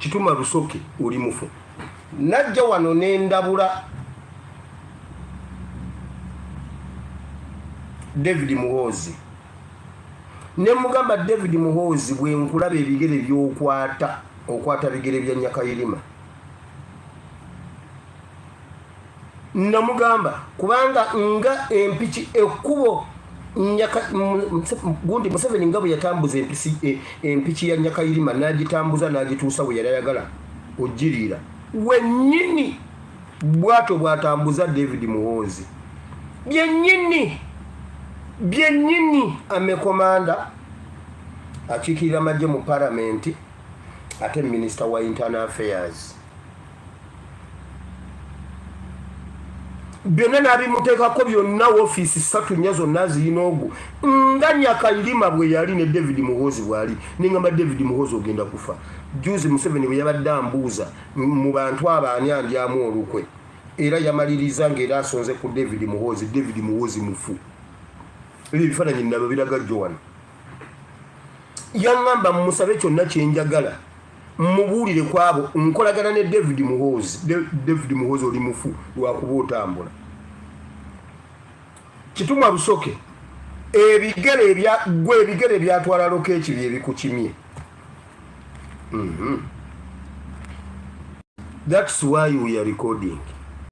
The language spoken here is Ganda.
Kituma Lusoke oli mufu. Najja wano n'endabula David Muhoozi. Ne mugamba David Muhoozi bwe nkulaba ebigere okwata bigere bya Nyakayirima. Namugamba kubanga nga empiki ekkubo gundi Museveni ngabo yatambuza empiki ya Nyakayirima nagitambuza nagituusa we yayagala ogirira. Wennyini bwato bwatambuza David Muhoozi. Byennyini amekomanda akiikirira amagye mu parliament ate minister wa internal affairs. Byonna nabimuteekako byonna ofiisi 3 nnyo zonna zirina ogu nga Nyakayirima bwe yali ne David Muhoozi bwali nengamba David Muhoozi ogenda kufa. Juzi Museveni bwe yabadde ambuuza mu bantu abaani andyamu olukwe era yamaliriza ng'era asonze ku David Muhoozi mufu. Ebyo ebifaananyi nabyo biraga Joan. Yaŋŋamba mumusabe kyonna kyenjagala mubuulire kwabo nkolagana ne David Muhoozi oli mufu lwakuba otambula. Kituma Lusoke ebigere byatwala Lokeeki byebikukimye. That's why we are recording.